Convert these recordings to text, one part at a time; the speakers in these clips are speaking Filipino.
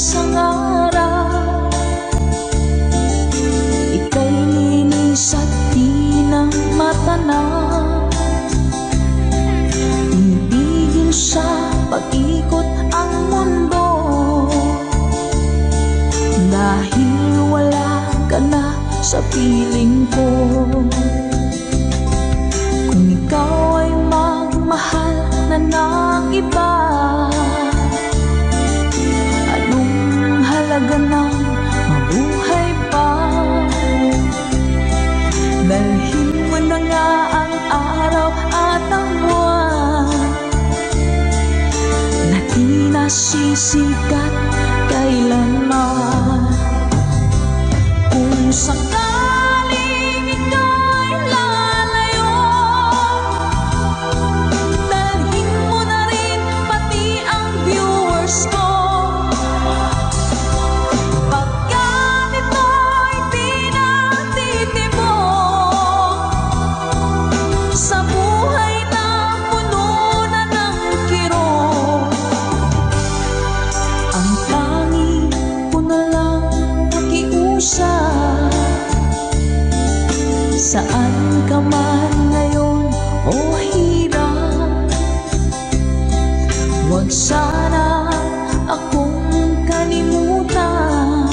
isang araw, ika'y linis at di na matanaw. Tinibigil sa pag-ikot ang mundo, dahil wala ka na sa piling ko. Kung ikaw ay magmahal na ng iba, anong halaga ng mabuhay pa? Dalhin mo na nga ang araw at ang buwan na di nasisikat kailanman. Kung sakaling ika'y lalayo, dalhin mo na rin pati ang viewers ko. Pagkat ito'y di natitibok sa buhay na puno na ng kirot, ang tanging ko na lang pakiusap. Saan ka man ngayon o hirap, huwag sana akong kalimutan.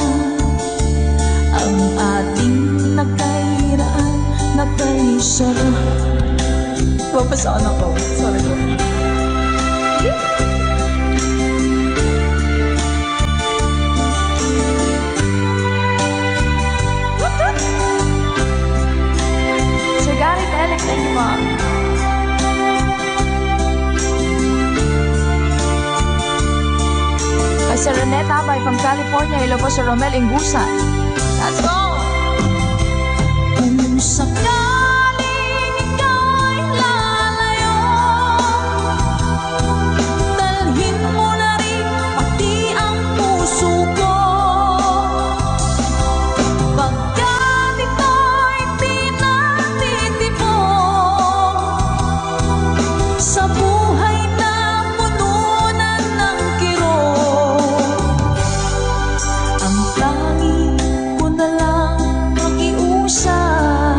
Ang ating nagkairaan, nagkaisarap. Papasaan ako, sorry po. Thank you, Mom. Kay Sir Reneta by from California. Hello po Sir Romel Ingusan. Let's go! Kung sakaling ika'y lalayo, dalhin mo na rin pati ang puso ko. Pagkat ito'y sa buhay na pununan ng kirot, ang tanging ko na lang pakiusap.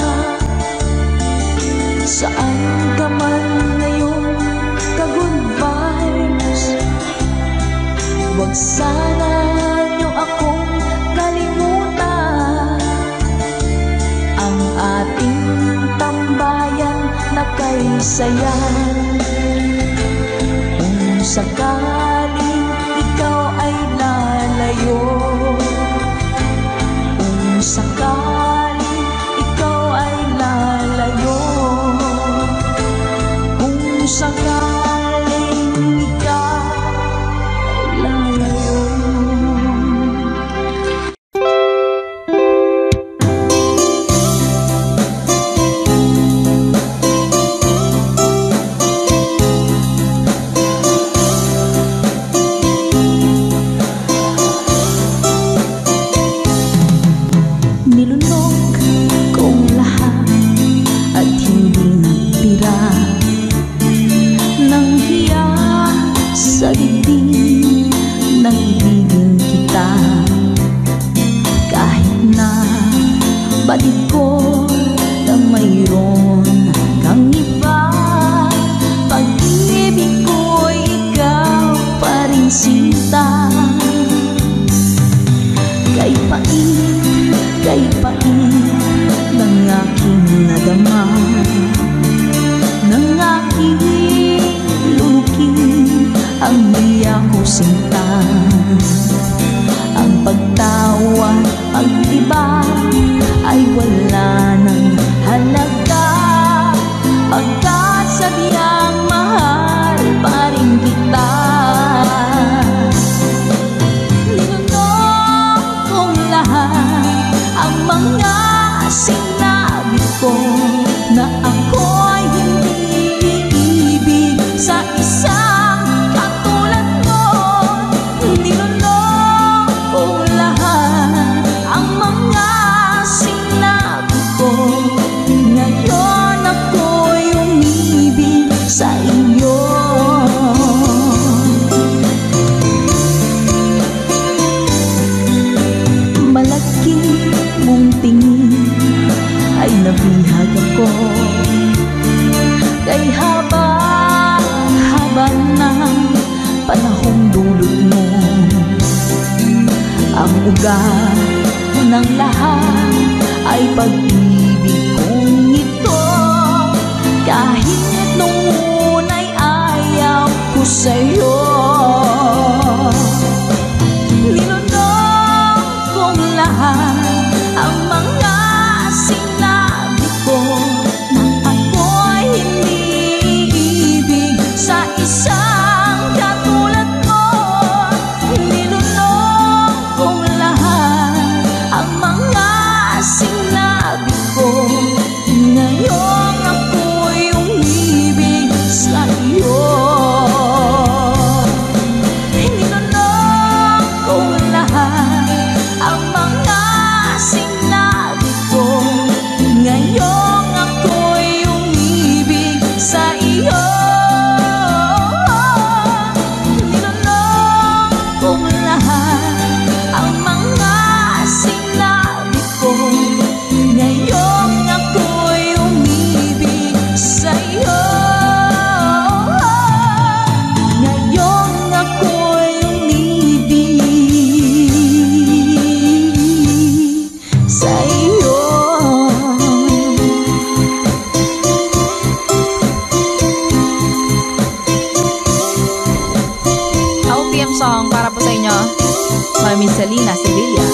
Saan ka man ngayon, ka-good vibes, huwag sana niyo akong kalimutan. Ang ating tambayan na kay sayan. Kung sakaling ikaw ay lalayo, kung sakaling ikaw ay lalayo, kung sakaling ikaw ay lalayo. Sa dibdib, nag-ibigin kita. Kahit na batid ko na mayroon kang iba, pag-ibig ko'y ikaw pa rin sinta. Kay pait ng aking nadama, ng aking lulukin ang di ako sinta. Ang pagtawa, pag-iba ay wala ng halaga, pagkat sadyang mahal pa rin kita. Ninunong kong lahat ang mga sinabi ko, na ako'y hindi iibig sa isang katulad mo. Ninunong kong lahat ang mga sinabi ko, panahong dulot mo. Ang ugat ng lahat ay pag-ibig kong ito. Kahit nung una'y ayaw ko sa'yo, linunong kong lahat ang mga sinabi ko nang ako'y hindi ibig sa isang katulad mo. Linunong kong lahat ang mga sinabi ko, ngayong ako'y umibig sa iyo. Linunong kong lahat ang mga sinabi ko, ngayong ako'y umibig sa iyo. Linunong kong lahat ang mga sinabi ko, ngayong ako'y umibig sa iyo. Ngayong ako'y umibig sa iyo. OPM song para po sa inyo, Mami Selena Sevilla,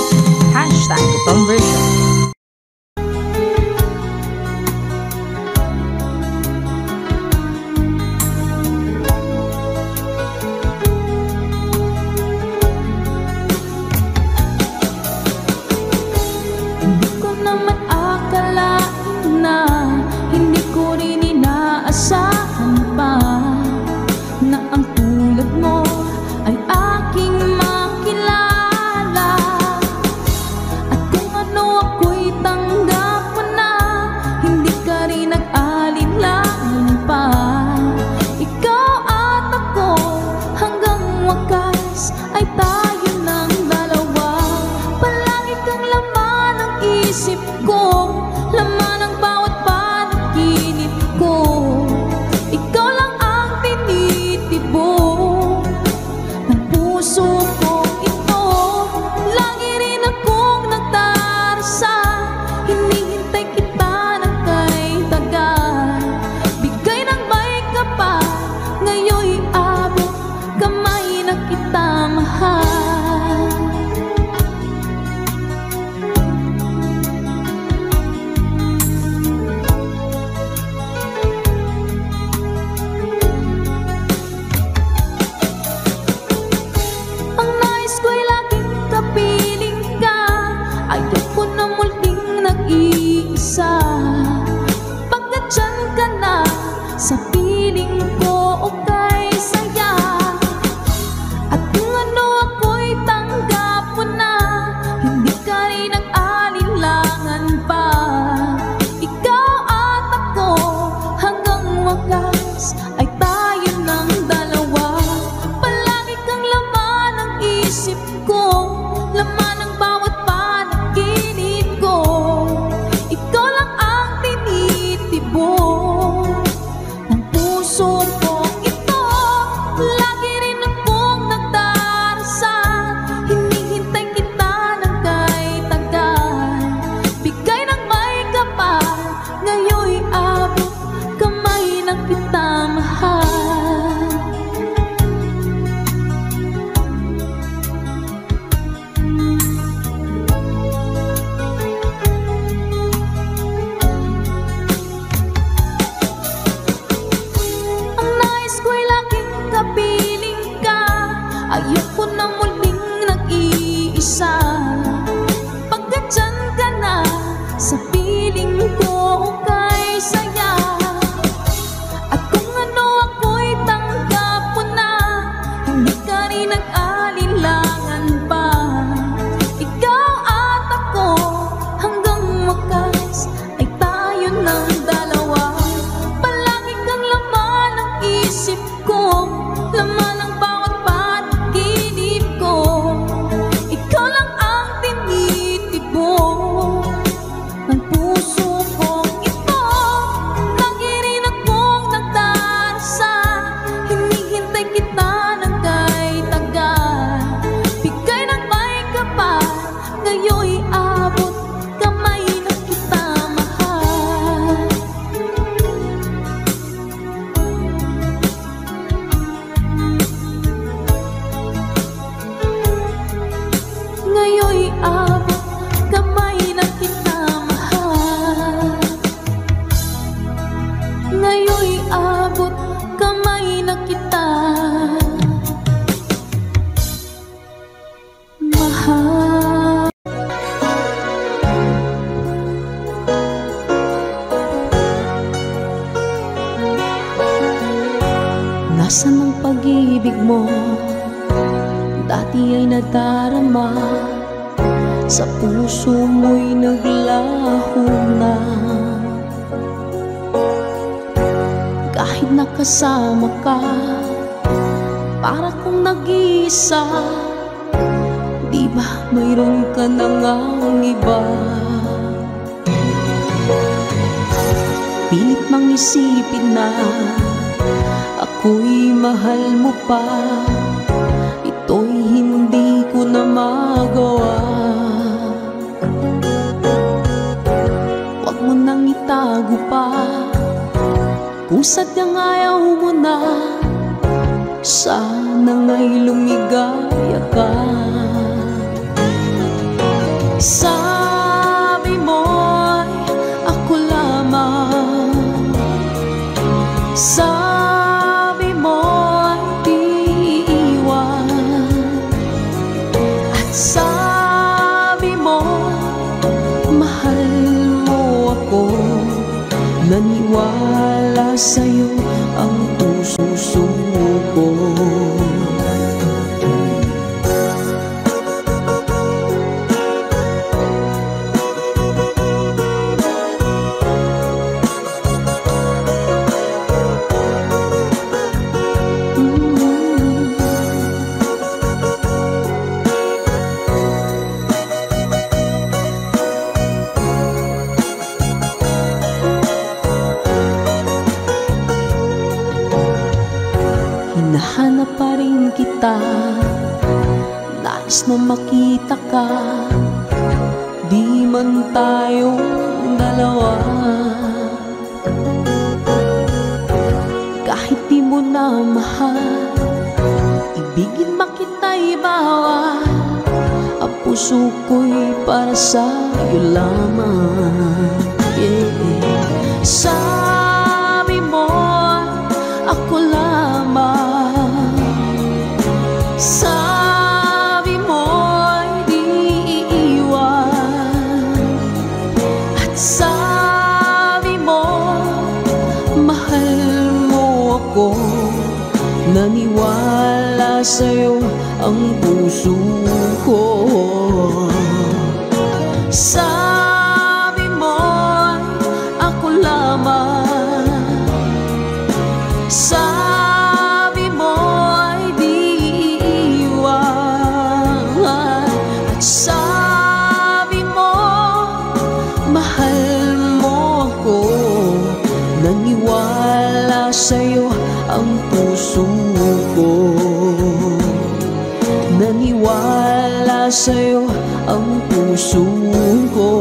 #conversion. Hindi ko naman akalain na, hindi ko rin inaasahan pa na ang tulad mo ay aking makilala. At kung ano ako'y tanggap mo na, hindi ka rin nag-alinlangan pa. Ikaw at ako hanggang wakas ay tayo ng dalawa. Palagi kang laman ng isip ko, laman ng bawat panaginip ko. Ikaw lang ang tinitibok ng puso ko ito. Lagi rin akong nagdarasal, hinihintay kita ng kay tagal. Bigay ng may kapal, ngayon'y abot kamay na kita mahal. Ang nais ko'y laging kapiling ka, ayoko na muling nag-iisa. Pagkat dyan ka na, sa piling ko okay saya. At kung ano ako'y tanggap mo na, hindi ka rin nag-alinlangan pa. Ikaw at ako hanggang wakas ay tayo ng dalawa. Palagi kang laman ng isip ko, laman ng bawat panaginip ko. Ikaw lang ang tinitibok ng puso ko ito. Lagi rin akong nagdarasal, hinihintay kita ng kay tagal. Bigay ng may kapal, ngayon'y abot kamay na kita mahal. Ang nais ko'y laging kapiling ka, ayoko na muling nag-iisa. Pagkat dyan ka na, sa piling ko okay saya. At kung ano ako'y tanggap mo na, hindi ka rin nag-alinlangan pa. Ikaw at ako hanggang wakas ay tayo ng dalawa. Palagi kang laman ng isip ko, laman ng bawat panaginip ko. Ikaw lang Nasaan ang pag-ibig mo? Dati ay nadarama, sa puso mo'y naglaho na. Kahit nakasama ka, para kong nag-iisa. Di ba mayroon ka na ngang iba? Pilit mang isipin na ako'y mahal mo pa. Ito'y hindi ko na magawa. Huwag mo nang itago pa kung sadyang ayaw mo na. Sana nga'y lumigaya ka. Sabi mo'y ako lamang, sabi mo'y di iwan, at sabi mo mahal mo ako. Naniwala sa'yo ang puso ko. Hinahanap pa rin kita, nais na makita ka. Di man tayong dalawa, kahit di mo na mahal, ibigin makita'y bawal. Ang puso ko'y para sa'yo lamang, yeah. Sabi mo ako lamang, sabi mo'y di iiwan, at sabi mo mahal mo ako. Naniwala sa'yo ang puso ko. Sabi mo'y ako lamang, sabi mo'y di iiwan, at sabi mo mahal mo ako. Naniwala sa'yo ang puso ko. Naniwala sa'yo ang puso ko.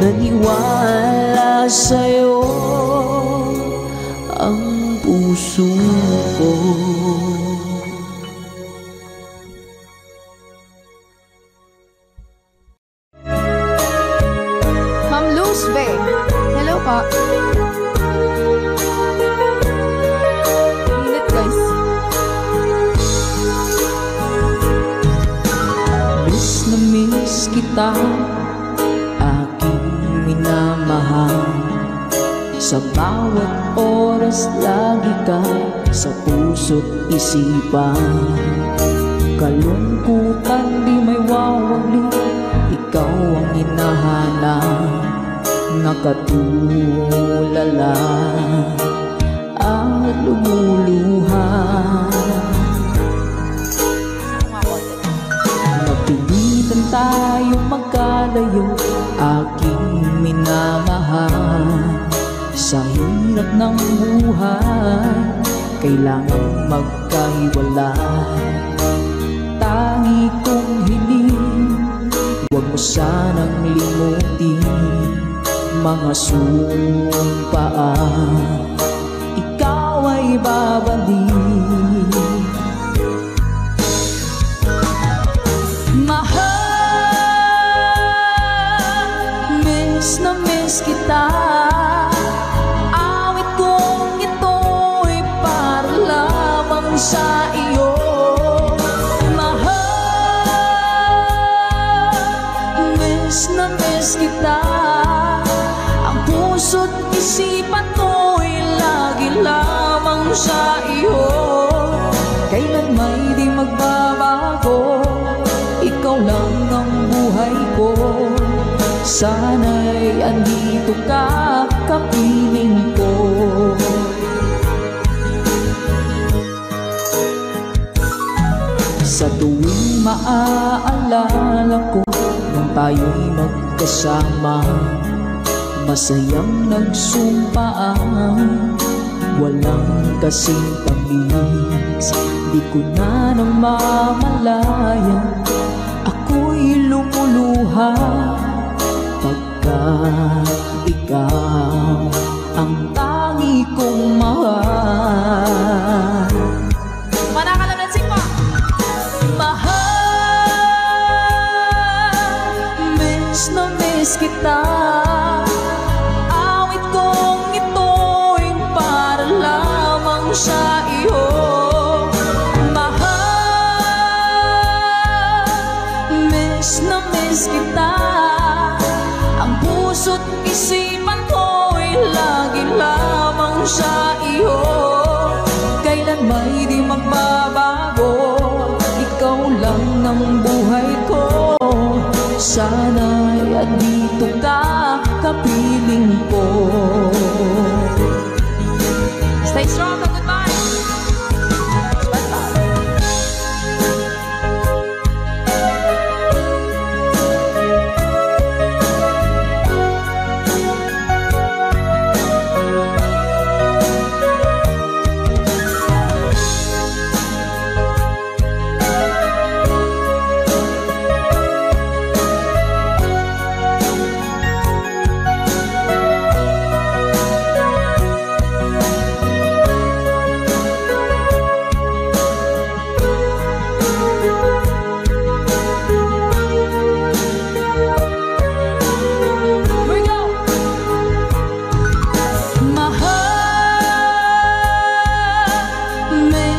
Naniwala sa'yo ang puso ko. Ma'am Luzbe, hello po. Init guys. Miss na miss kita, aking minamahal. Sa bawat oras lagi ka sa puso't isipan. Kalungkutan di may wawali, ikaw ang hinahanap. Nakatulala at lumuluha. Napilitan tayo magkalayo, aking minamahal. Sa hirap ng buhay, kailangang magkahiwalay. Tangi kong hiling, huwag mo sanang limutin mga sumpaan. Ikaw ay babalik. Mahal, miss na miss kita. Awit kong ito'y para lamang sa iyo. Mahal, miss na miss kita. Ang puso't isipan ko'y lagi lamang lamang sa iyo. Kailan may di magbabago, ikaw lang ang buhay ko. Sana'y andito ka, kapiling ko. Sa tuwing maaalala ko nang tayo'y magkasama, masayang nagsumpaan, walang kasing tamis. Di ko na nang mamalayan, ako'y lumuluha pagkat ikaw ang tangi kong mahal. Manakalansing po! Miss na miss kita. Awit kong ito'y para lamang sa iyo. Mahal, miss na miss kita. Ang puso't isipan ko'y lagi lamang sa iyo. Kailan may di magbabago, ikaw lang ang buhay ko. Sana'y andito ka, kapiling ko. Stay strong and goodbye!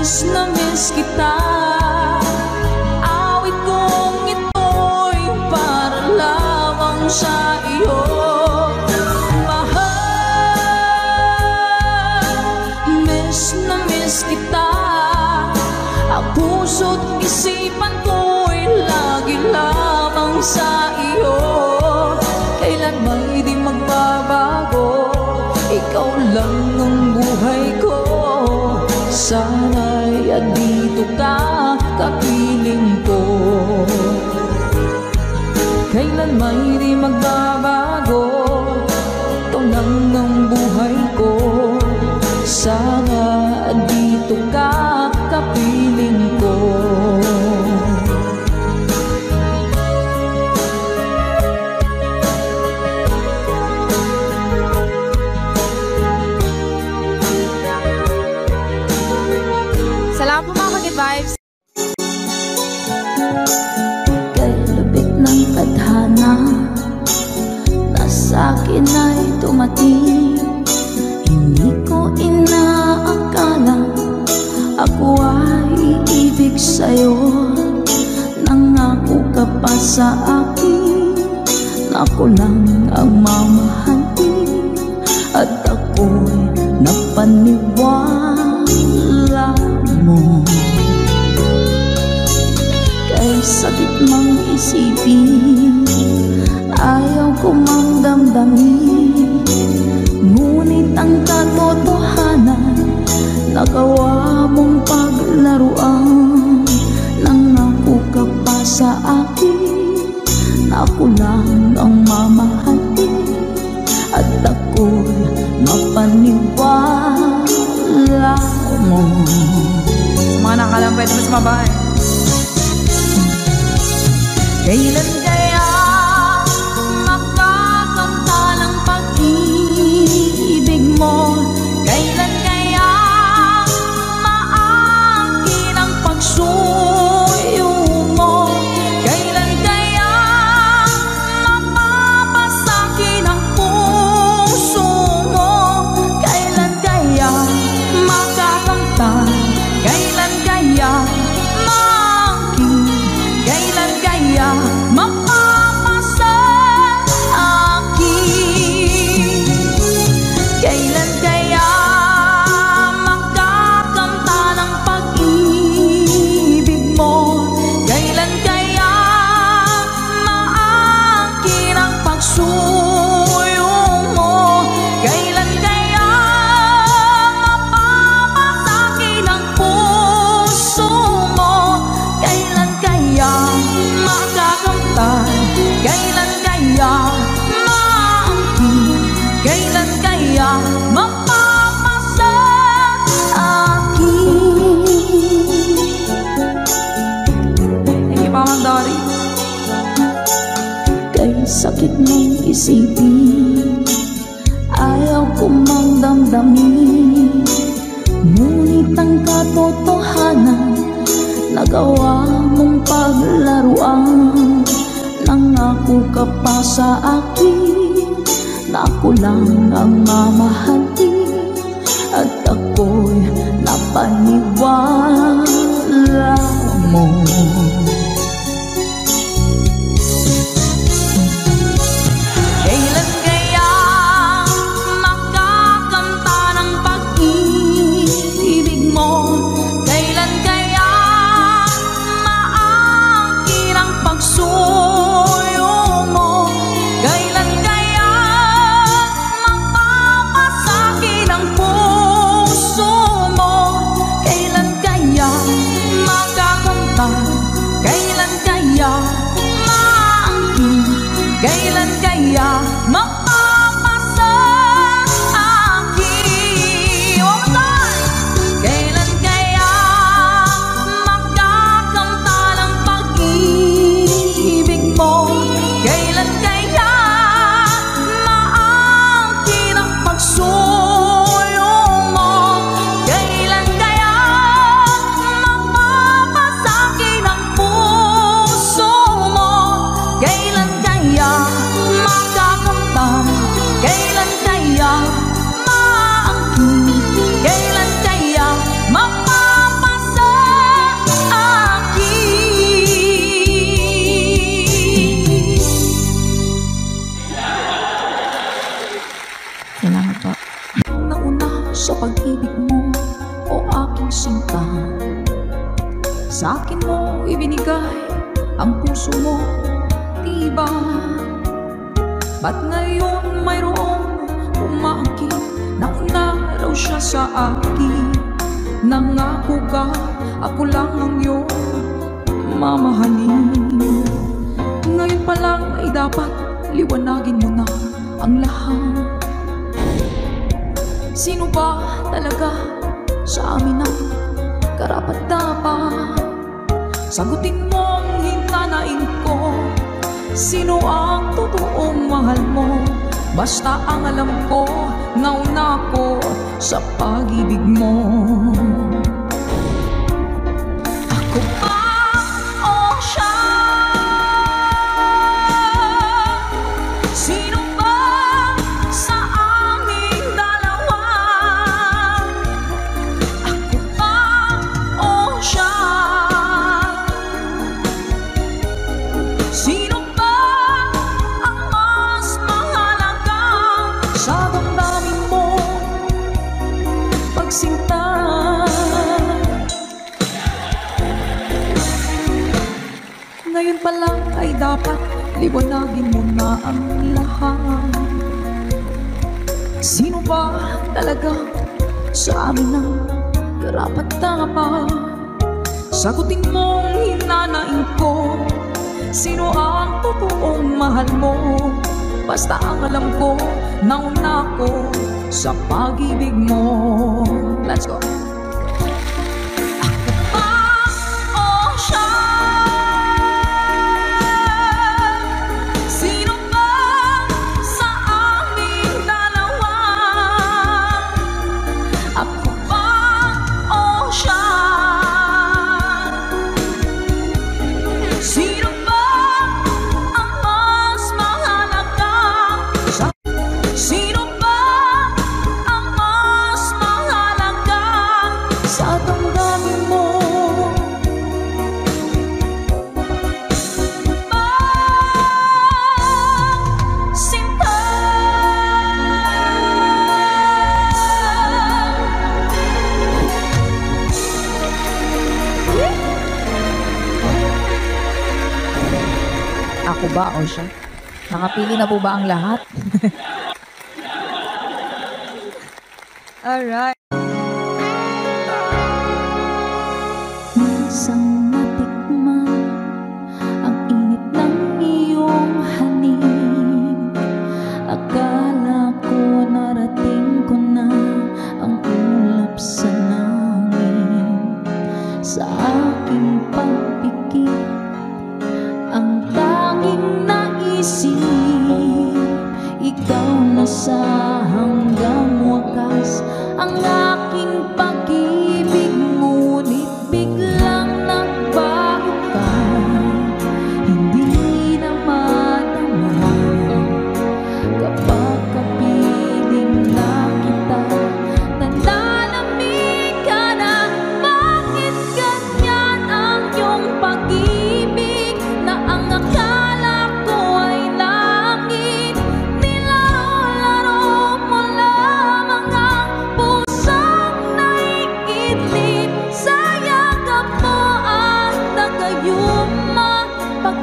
Miss na miss kita. Awit kong ito'y para lamang sa iyo. Mahal, miss na miss kita. Ang puso't isipan ko'y lagi lamang sa iyo. Kailan may di magbabago, ikaw lang ang buhay ko. Sana'y andito ka, kapiling ko. Kailan may di magbabago, ikaw lang ang buhay ko. Sana andito ka, kapiling ko. Salamat po mga Ka-Good Vibes! Kay lubik ng tadhana na sa'kin ay tumating. Hindi ko inaakala ako ay iibig sa'yo. Nangako ka pa sa akin na ako lang ang mamahalin, at ako'y napaniwala mo. Kay sakit mang isipin, ayaw ko mang damdamin, ngunit ang katotohanan nagawa mong paglaruan. Nangako ka pa sa akin na ako lang ang mamahalin, at ako'y mapaniwala mo. Sa mga nakalang pwede mo sumabay. Kailan kaya makakanta ng pag-ibig mo? Kailan kaya maangkin ang pagsuyo mo? Kailan kaya mapapasakin ang puso mo? Kailan kaya makakanta? Kailan kaya maangkin? Kailan kaya mapapasakin isipin, ayaw ko mang damdamin. Ngunit ang katotohanan, nagawa mong paglaruan. Nangako ka pa sa akin na ako lang ang mamahalin, at ako'y napaniwala mo. Kailan kaya makakanta ng pag-ibig mo? Kailan kaya maangkin ang pagsuyo mo? Kailan kaya mapapasakit ang puso mo? Kailan kaya makakanta? Kailan kaya maangkin? Kailan kaya mapapasakit? One more time! Kailan kaya makakanta ng pag-ibig mo? Kailan kaya maangkin ang pagsuyo mo? Kailan kaya mapapasakit ang puso mo? Kailan kaya makakanta? Kailan kaya maangkin? Kailan kaya mapapasakit? Salamat po. Nauna sa pag-ibig mo, o aking sinta. Sa akin mo ibinigay ang puso mo, diba? Ba't ngayon mayroong umaakit? Nauna raw siya sa akin. Nangako ka, ako lang ang iyong mamahalin. Ngayon pa lang ay dapat liwanagin mo na ang lahat. Sino ba talaga sa amin ang karapat-dapat? Sagutin mong hinanain ko, sino ang totoong mahal mo? Basta ang alam ko, nauna ko sa pag-ibig mo. Ako ba o siya? Sino ba sa aming dalawa? Ako ba o siya? Sino ba ang mas mahalaga sa damdamin mo? Pagsinta. Ngayon pa lang ay dapat liwanagin mo na ang lahat. Sino ba talaga sa amin ang karapat-dapat? Sagutin mong hinanain ko, sino ang totoong mahal mo? Basta ang alam ko, nauna ko sa pag-ibig mo. Let's go. Ako ba o siya? Sino ba sa aming dalawa? Ako ba o siya? Sino ba ang mas mahalaga? Sino ba ang mas mahalaga sa damdamin mo? Sinta. Ako ba o siya? Nakapili na po ba ang lahat? Alright. Minsan natikman ang init ng iyong halik. Akala ko narating ko na ang ulap sa langit. Sa aking pagpikit, ang tanging naisip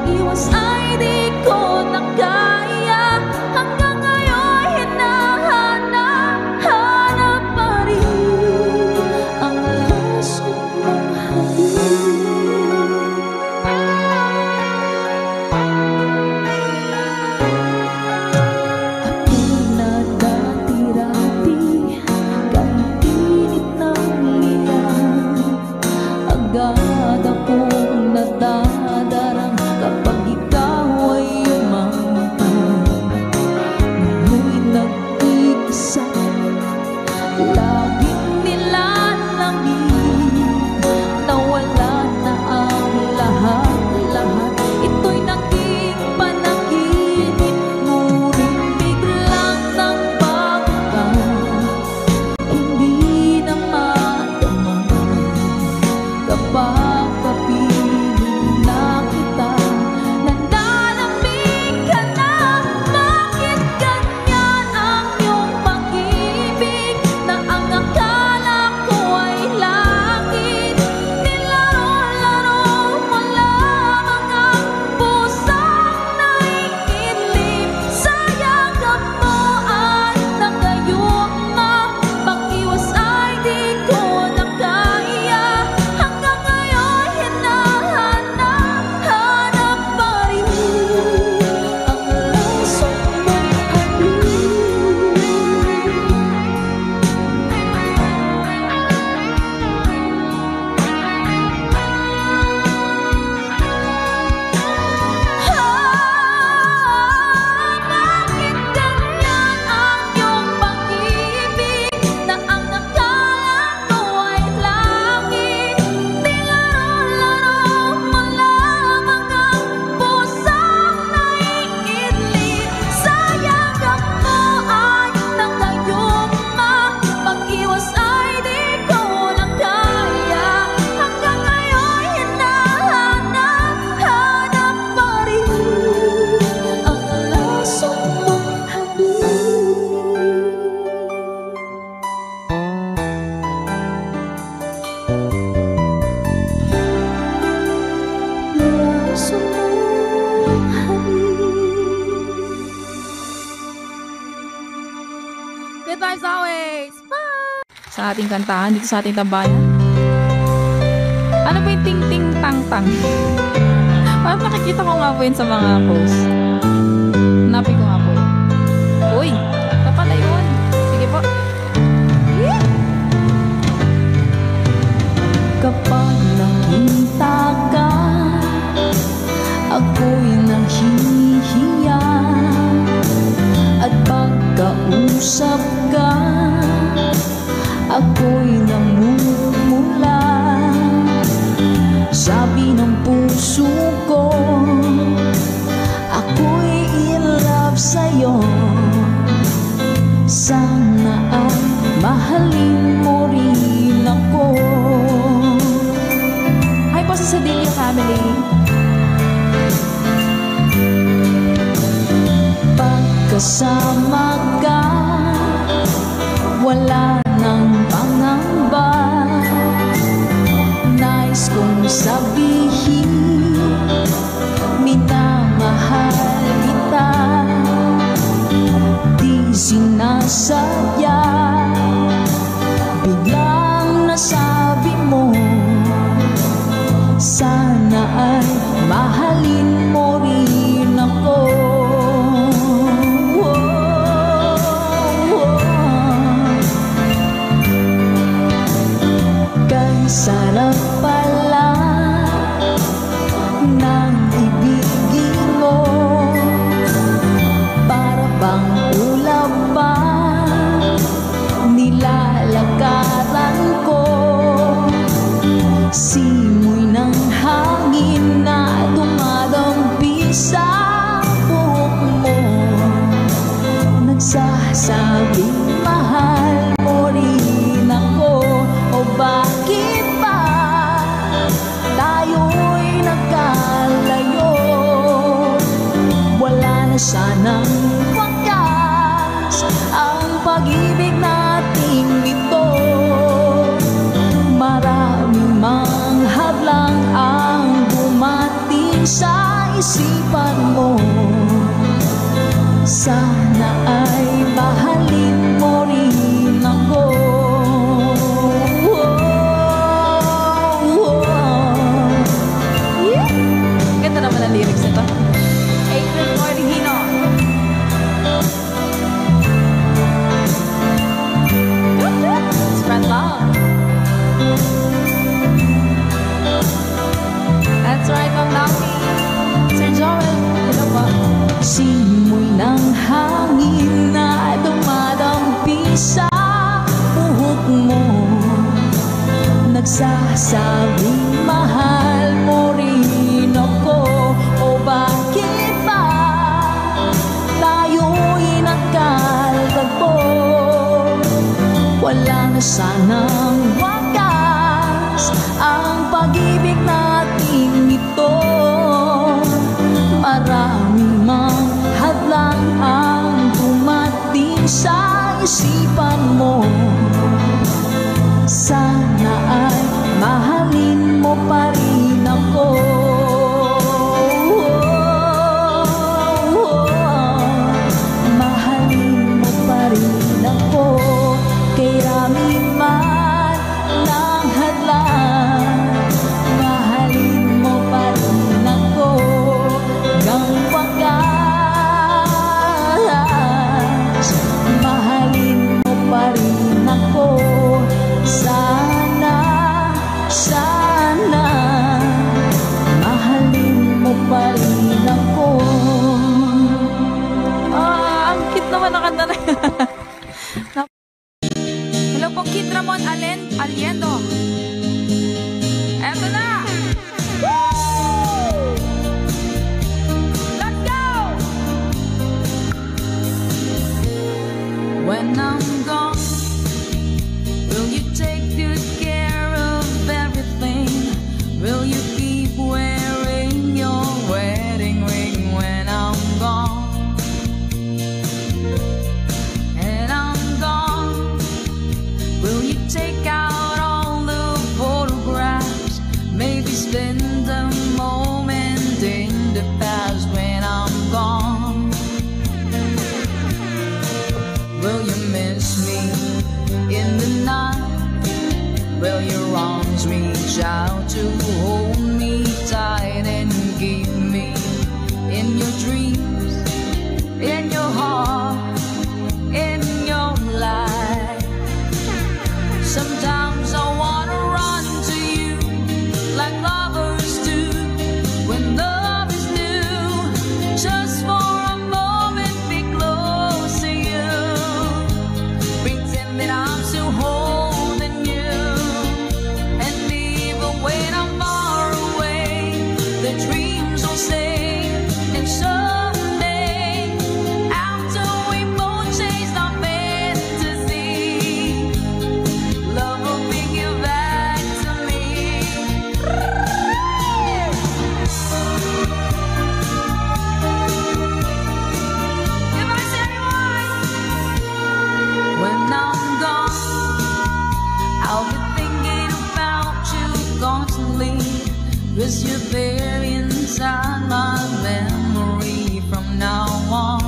Mag-iwas ay di ko na kaya. Hanggang ngayon hinahanap pa rin ang puso mong hatid. Ako'y nadati-rati kahit init ng liyan. Agad akong nadadarang kapag ikaw ay umangkin. Ngayon'y nag-iisa, laging nilalamig. Nawala na ang lahat-lahat, ito'y naging panaginip. Ngunit biglang nang pagkakas, hindi na madama. Kapag kapiling na kita, nanlalamig ka na. Bakit ganyan ang iyong pag-ibig, na ang akala ko ay langit? Nilaro-laro mo lamang ang pusang naiidlip. Sayang ka mo at nakayuma. Pag-iwas ay di ko na kaya. Hanggang ngayon hinahanap pa rin ang puso mong hatid. Bakit ganyan ang iyong pag-ibig, na ang akala ko ay langit? Nilaro-laro mo lamang ang pusang naiidlip. Sayang ka mo ay nakayuma. Pag-iwas ay di ko na kaya. Hanggang ngayon hinahanap pa rin ang laso mong hatid. Laso mong hatid. Good vibes always! Bye! Sa ating kantahan dito sa ating tambayan. Ano ba yung ting-ting-tang-tang? Parang nakikita ko nga po yun sa mga posts. Hanapin ko nga po yun. Uy! Ito pala yun. Sige po. Kapag nakita ka, ako'y nahihiya. At pagkausap ka, ako'y namumula. Sabi ng puso ko, ako'y in love sa'yo. Sana ay mahalin mo rin ako. Hi po sa Sedillo family. Pagkasama ka, wala nang pangamba. Nais kong sabihin, minamahal kita. Di sinasadya, biglang nasabi mo. Sana ay mahalin mo rin ako. Kay sarap pala ng ibigin mo. Para bang ulap pa nilalakaran ko. Simoy ng hangin na dumadampi sa buhok mo. Nagsasabing mahal mo rin ako. O bakit ba tayo'y nagkalayo? Wala na sanang wakas ang pag-ibig nating ito. Marami mang hadlang ang dumating sa isipan mo. Sana ay mahalin mo rin ako. Ganda naman ang lyrics nito. April Cordihino. Spread love. That's right, Ma'am Naomi. Sir Joel, hello po. Simoy ng hangin na dumadampi sa buhok mo, nagsasabing mahal mo rin ako. O bakit ba tayo'y nagkalagpo? Wala na sanang wakas ang pag-ibig nating ito. Maraming mang hadlang ang dumating sa isipan mo. Sana ay mahalin mo pa rin ako. Mahalin mo pa rin ako. Kaya man ng hadlang, mahalin mo pa rin ako. Hanggang wakas, mahalin mo pa rin ako. Sana, sana, mahalin mo pa rin ako. Ang cute naman na kanta na yan. Hello po, Kid Ramon Aliendo. Eto na! Woo! Let's go! When I'm gone, will you take good care of everything? Will you keep wearing your wedding ring when I'm gone? And I'm gone, will you take out all the photographs? Maybe spend a moment in the past when I'm gone. Will you miss me in the night? Will your arms reach out to hold me tight and keep me in your dreams, in your heart, in your life? Sometimes I wanna run to you like lovers do when love is new. Just for a moment be close to you, pretend that I'm still holding you. And even when I'm far away, the dreams will stay. And someday, after we both changed our fantasy, love will bring you back to me. If I say anyone, when I'm gone, I'll be thinking about you constantly, 'cause you're there inside my memory from now on.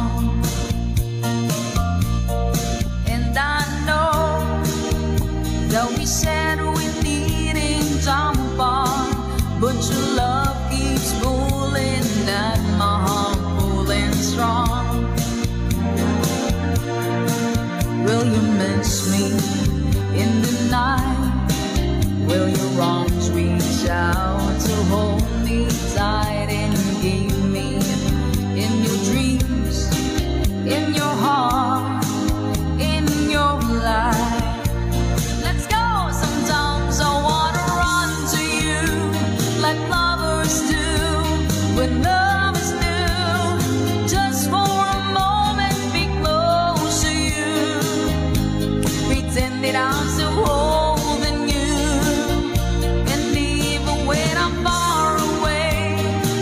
And I know that we said we needing time apart, but your love keeps pulling at my heart, pulling strong. Will you miss me in the night? Will your arms reach out to hold me tight and keep me in your dreams, in your heart, in your life? Let's go! Sometimes I wanna run to you like lovers do when love is new. Just for a moment be close to you, pretend that I'm still holding you. And even when I'm far away,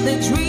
the dream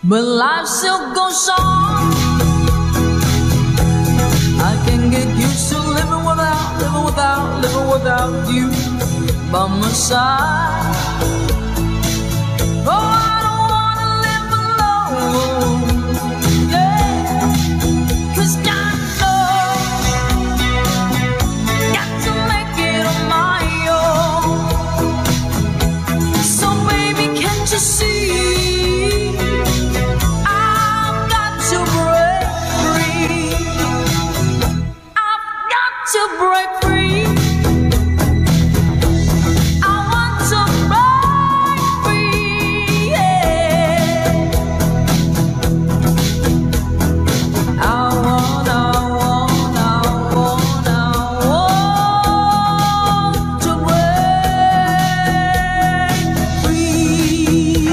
but life still goes on. I can get used to living without you by my side. Oh, I don't wanna live alone, yeah, 'cause God knows, got to make it on my own. So baby, can't you see, I've got to break free. I've got to break free. I want to break free, yeah. I want to break free.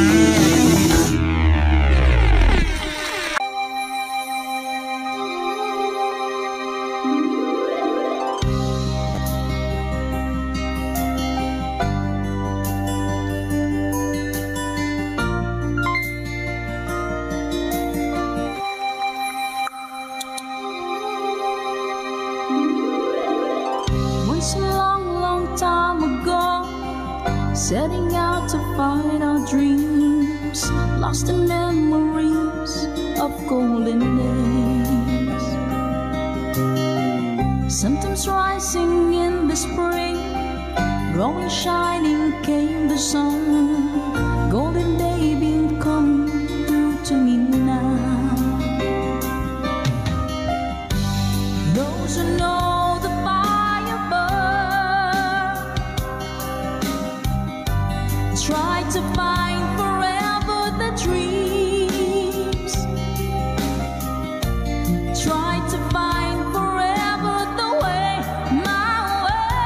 Once a long, long time ago, setting out to find our dreams, lost in memories of golden days. Sometimes rising in the spring, growing shining came the sun. Golden day beam coming through to me now. Those who know the fire burn try to find forever the dreams, try to find forever the way, my way.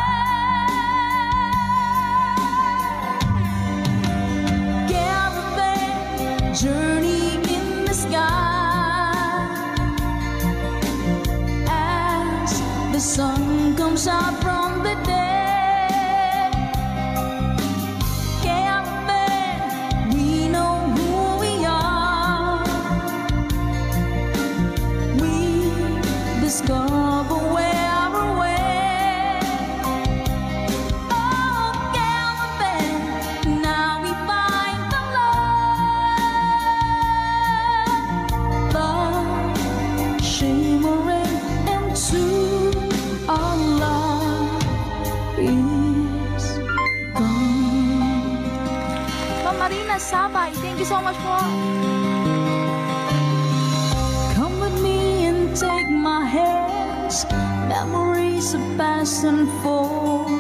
Caravan journey in the sky as the sun comes out from the dead. Caravan, we know who we are. We discover where we're went. Oh, caravan, now we find the love, love shimmering into our love is gone. Ma'am Marina Sabay, thank you so much po. Come with me and take my hands. Memories of past unfold,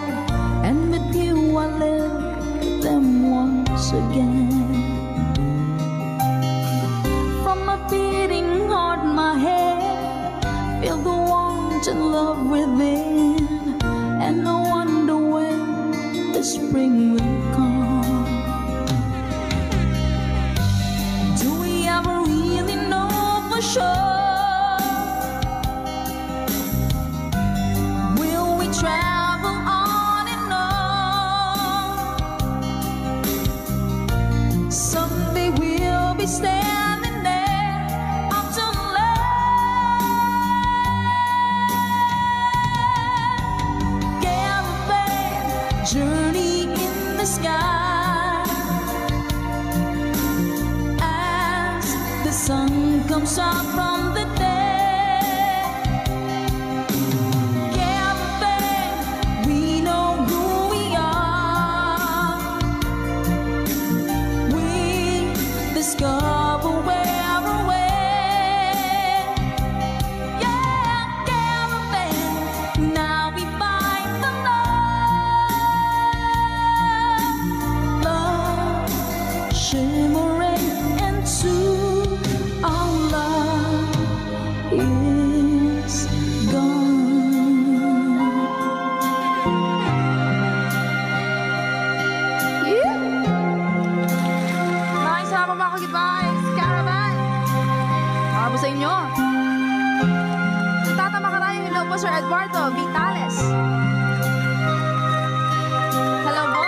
and with you I live them once again. From my beating heart, my head, feel the warmth and love within, and I wonder when the spring will come. Do we ever really know for sure? Will we travel on and on? Someday we'll be standing there up to land. Caravan journey in the sky as the sun comes out from the dead. Caravan, we know who we are. We discover where we're went. Yeah, caravan, now we find the love, love shimmering into our love is gone. Maraming salamat mga ka-goodbyes, Caravan. Para po sa inyo. Tata Makarayo, hello po Sir Eduardo Vitales. Hello po.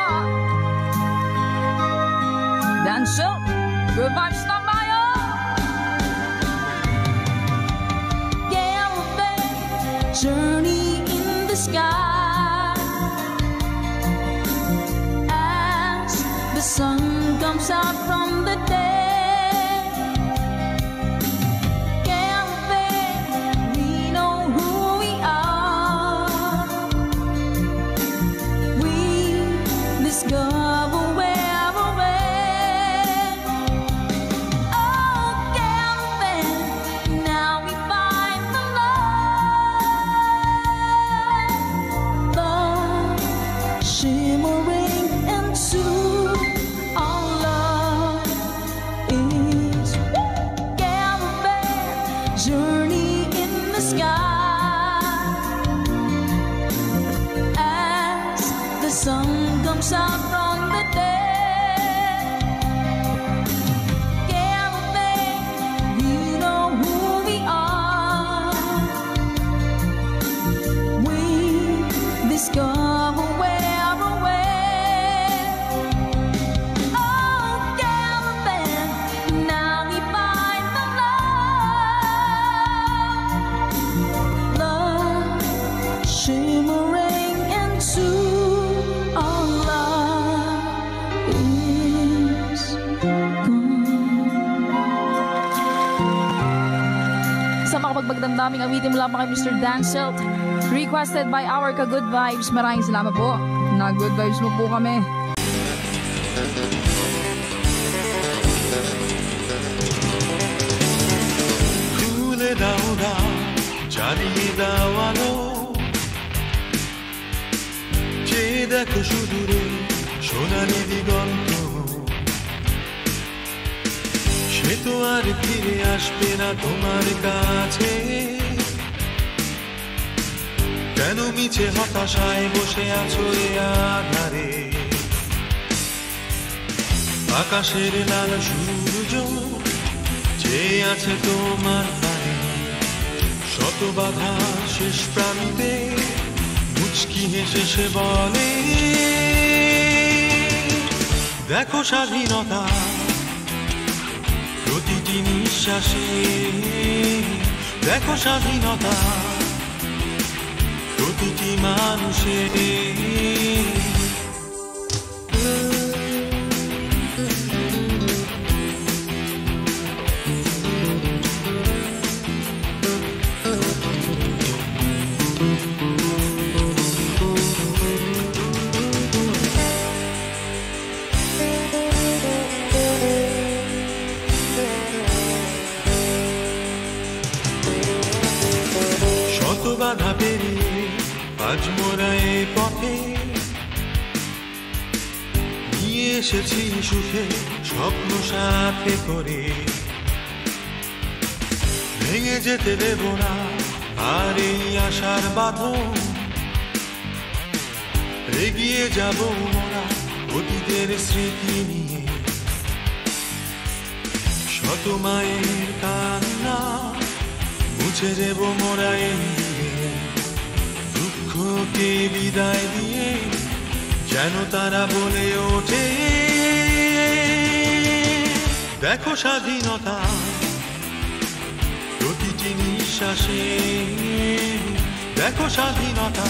Dance up, good vibes na tayo. sun comes out from the dead, camping, we know who we are. We discover where we're at. Oh, camping, now we find the love, the shimmering into our love is camping, journey in the sky. As the sun comes out from the dead, camping, you know who we are. We discover where we're at. Oh, camping, now we find the love, shimmering into our love is gone. Sa makapagbagdamdaming awitin mula pa kay Mr. Danselt, requested by our ka-good vibes. Maraming salamat po. Na-good vibes mo po kami. খুলে দাও দাও চালিয়ে দাও আলো, চেয়ে দেখো সুদূরে সোনালি দিগন্ত, সে তো আর ফিরে আসবে না তোমার কাছে। কেন মিছে হতাশায় বসে আছো এ আধারে? আকাশের লাল সূর্য চেয়ে আছে তোমার পানে, শত বাধা শেষ প্রান্তে মুচকি হেসে সে বলে, দেখো স্বাধীনতা প্রতিটি নিঃশ্বাসে, দেখো স্বাধীনতা প্রতিটি মানুষের। শত বাধা পেরিয়ে আজ মোরা এ পথে নিয়ে এসেছি সুখে স্বপ্ন সাথে করে, ভেঙে যেতে দেব না আর এই আশার বাঁধন, এগিয়ে যাব মোরা অতীতের স্মৃতি নিয়ে। শত মায়ের কান্না মুছে দেব মোরা এই দিয়ে, দুঃখকে বিদায় দিয়ে যেন তারা বলে ওঠে, দেখো স্বাধীনতা প্রতিটি নিঃশ্বাসে, দেখো স্বাধীনতা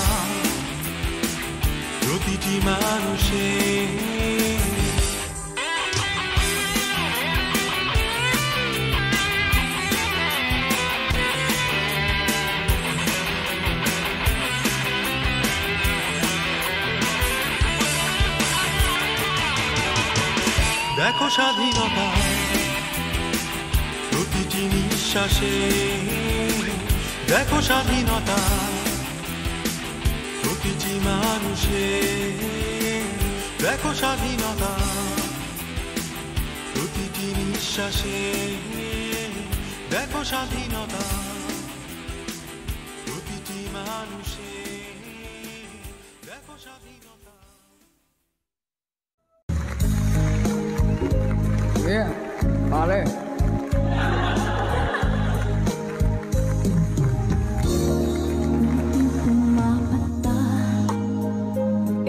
প্রতিটি মানুষের। দেখো স্বাধীনতা প্রতিটি নিঃশ্বাসে, দেখো স্বাধীনতা প্রতিটি মানুষের, দেখো স্বাধীনতা প্রতিটি নিঃশ্বাসে, দেখো স্বাধীনতা প্রতিটি মানুষের, দেখো স্বাধীনতা। Yeah, vale.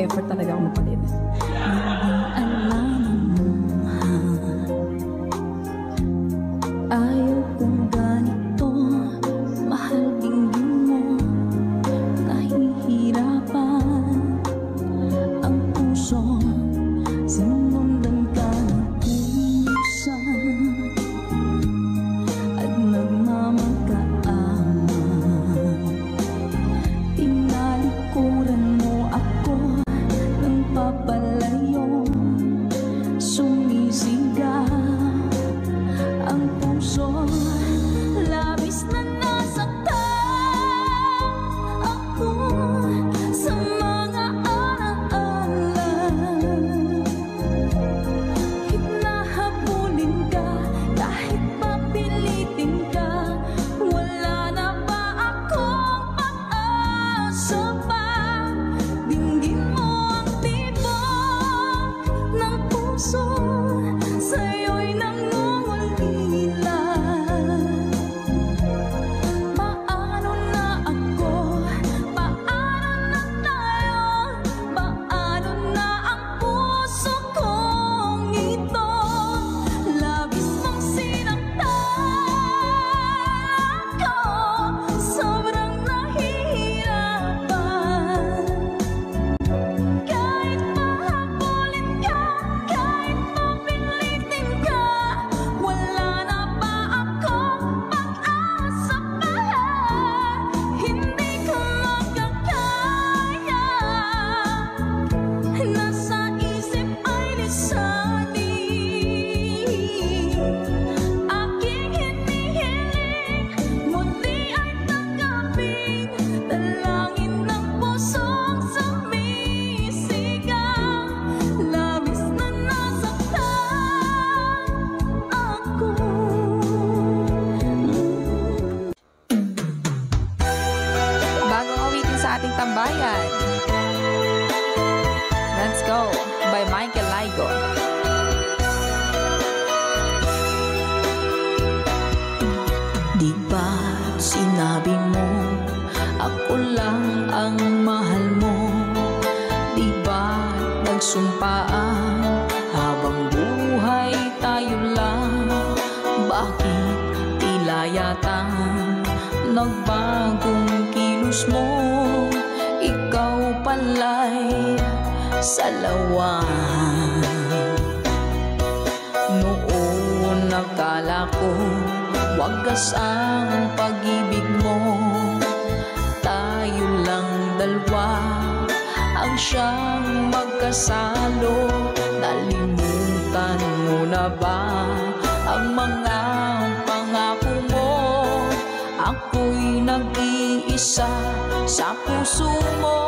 Effort talaga ako magpalit. Ayaw kong ganito, mahal tingin mo, nahihirapan ang puso, sinundan Daigo. Di ba't sinabi mo ako lang ang mahal mo? Di ba't nagsumpaan habang buhay tayo lang? Bakit tila yata nagbagong kilos mo? Ikaw pala'y salawan. Noon nakala ko wagas ang pag-ibig mo. Tayo lang dalawa ang siyang magkasalo. Nalimutan mo na ba ang mga pangako mo? Ako'y nag-iisa sa puso mo.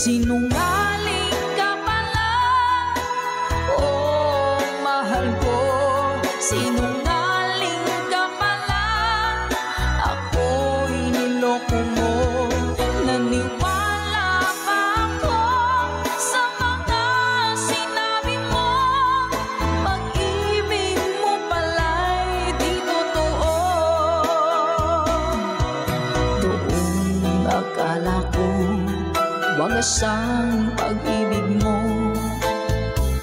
Sinungaling ka pala, oh mahal ko. Sinungaling ka pala, ako'y niloko mo. Naniwala pa ako sa mga sinabi mo. Pag-ibig mo pala'y di totoo. Doon akala ko wagas ang pag-ibig mo.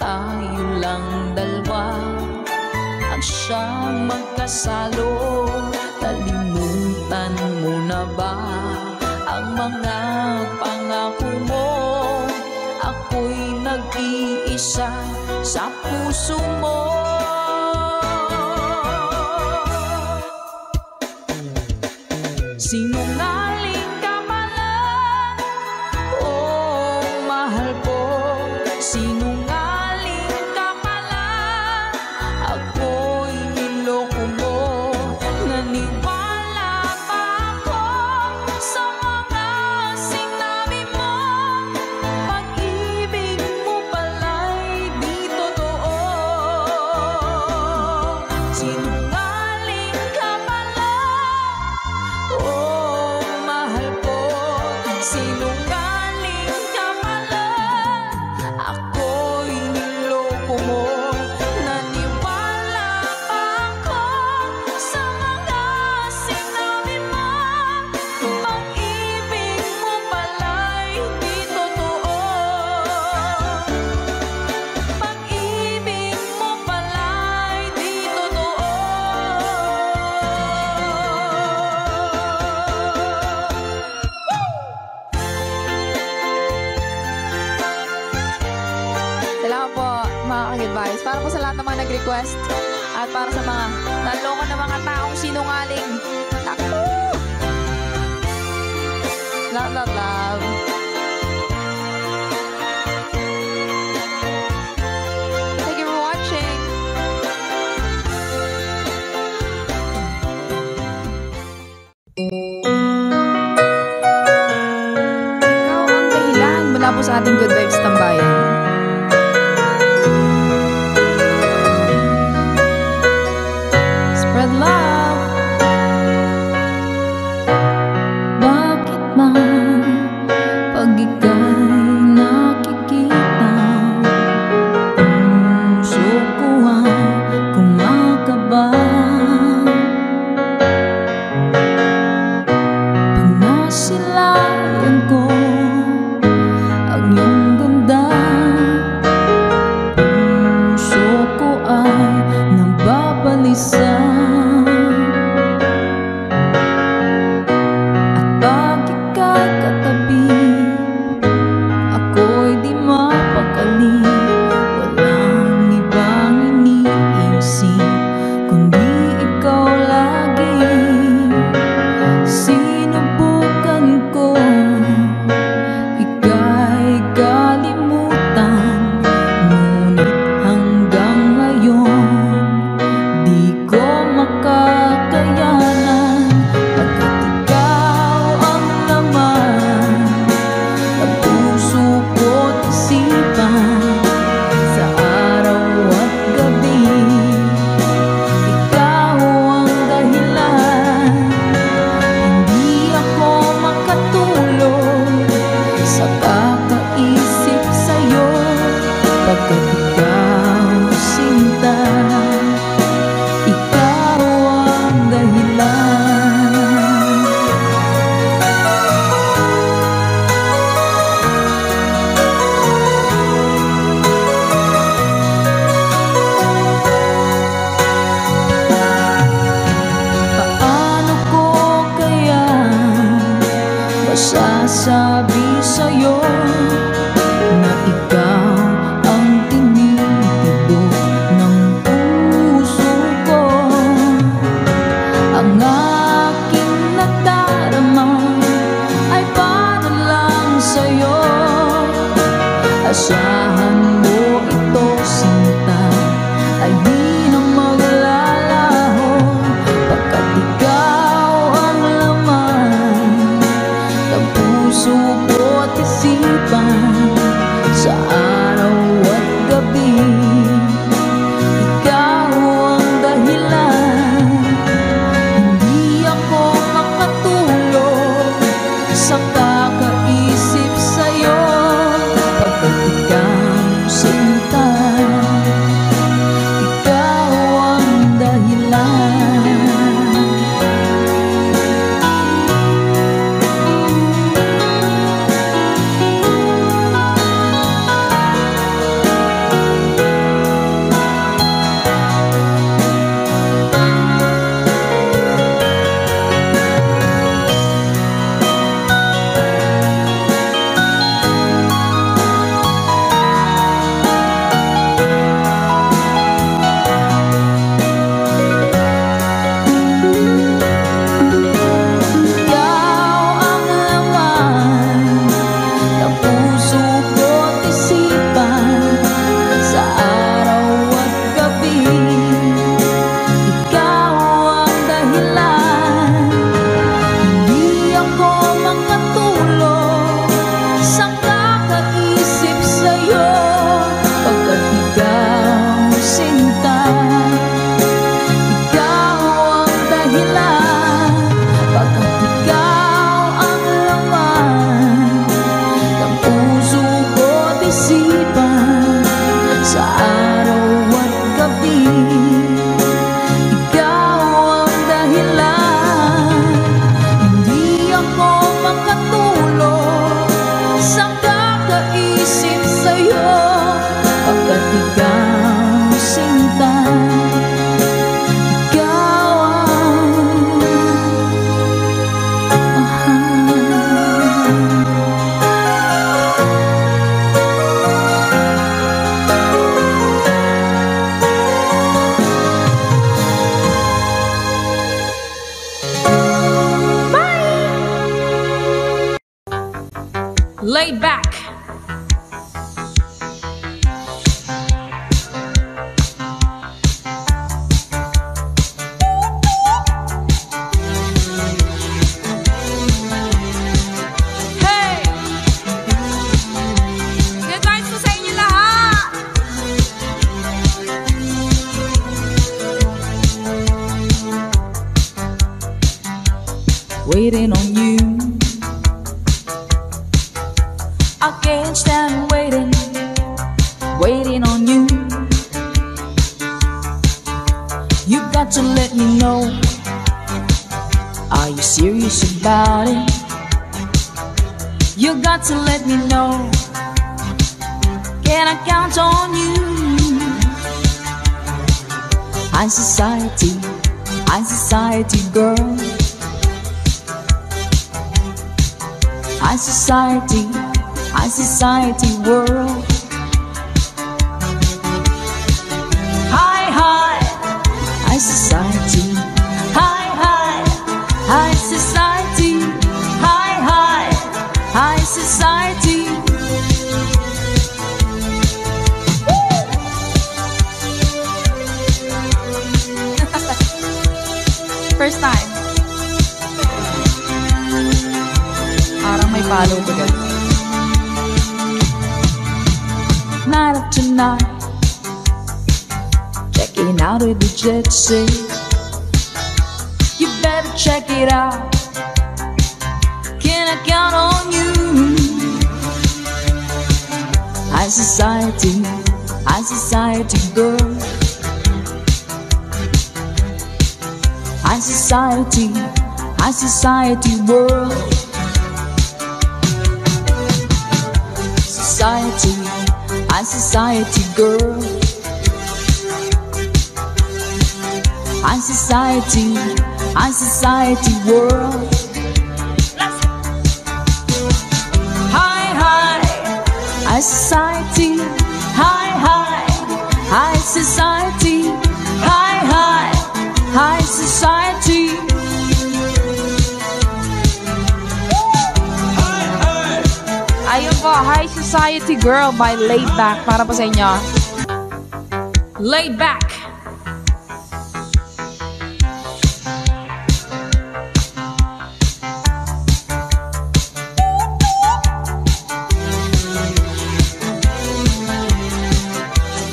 Tayo lang dalawa ang siyang magkasalo. Nalimutan mo na ba ang mga pangako mo? Ako'y nag-iisa sa puso mo. Sinungaling ka pala, oh mahal ko. Sinungaling ka pala, ako'y niloko mo. Naniwala pa ako sa mga sinabi mo. Pag-ibig mo pala'y di totoo. Sinungaling ka pala, oh mahal ko. Sinungaling ka pala, ako'y niloko mo. Naniwala pa ako sa mga sinabi mo. Pag-ibig mo pala'y di totoo. Pag-ibig mo pala'y di totoo. Salamat po mga ka-advice. Para po sa lahat ng mga nag-request at para sa mga naloko na mga taong sinungaling. Naku! Love, love, love. Thank you for watching. Ikaw ang dahilan mula po sa ating Good Vibes Tambayan. Spread love. Bakit man pag ika'y nakikita, puso ko ay kumakaba. Pag nasilayan ko ang iyong ganda, puso ko ay nababalisa. At pag ika'y katabi, ako'y di mapakali. Walang ibang iniisip kundi ikaw lagi. Sinubukan ko Laid back. Hey! Good vibes po sa inyo lahat! Waiting on you, I can't stand waiting, waiting on you. You got to let me know, are you serious about it? You got to let me know, can I count on you? High society girl. High society world. High society, high society, high society. First time. Parang may follow to guys. Night after night, checking out with the jet set. You better check it out, can I count on you? High society girl. High society world. High society girl. High society world. High society, high society, high society. Ayun po, High Society Girl by Laid Back. Para po sa inyo. Laid Back.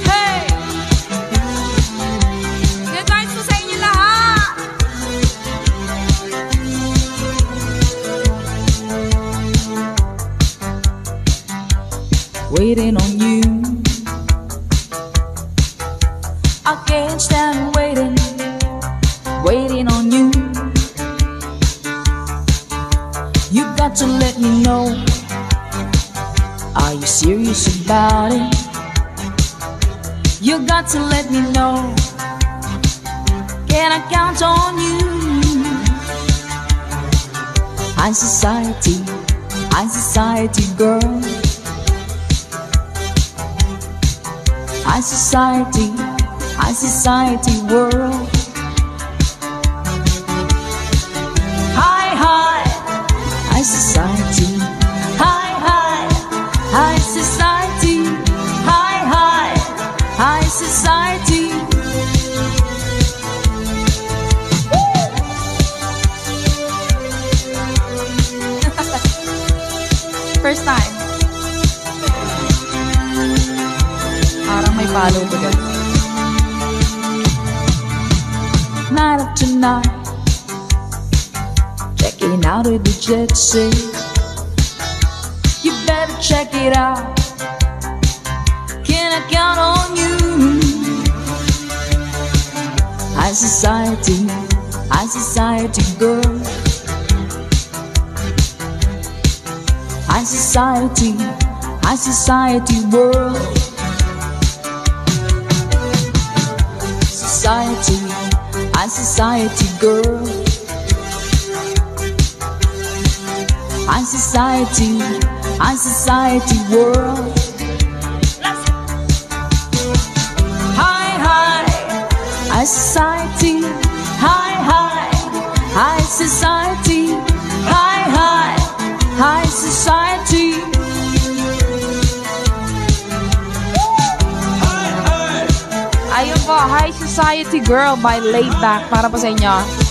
Hey! Good vibes po sa inyo lahat. Waiting on you, I can't stand waiting, waiting on you. You got to let me know, are you serious about it? You got to let me know, can I count on you? High society girl. High society world. High society, high society, high society. First time. Parang may follow to guys. Night after night, checking out with the jet set. You better check it out, can I count on you? High society girl. High society world. High society girl. High society world. High society, high society, high society. High Society Girl by Laid Back para po sa inyo.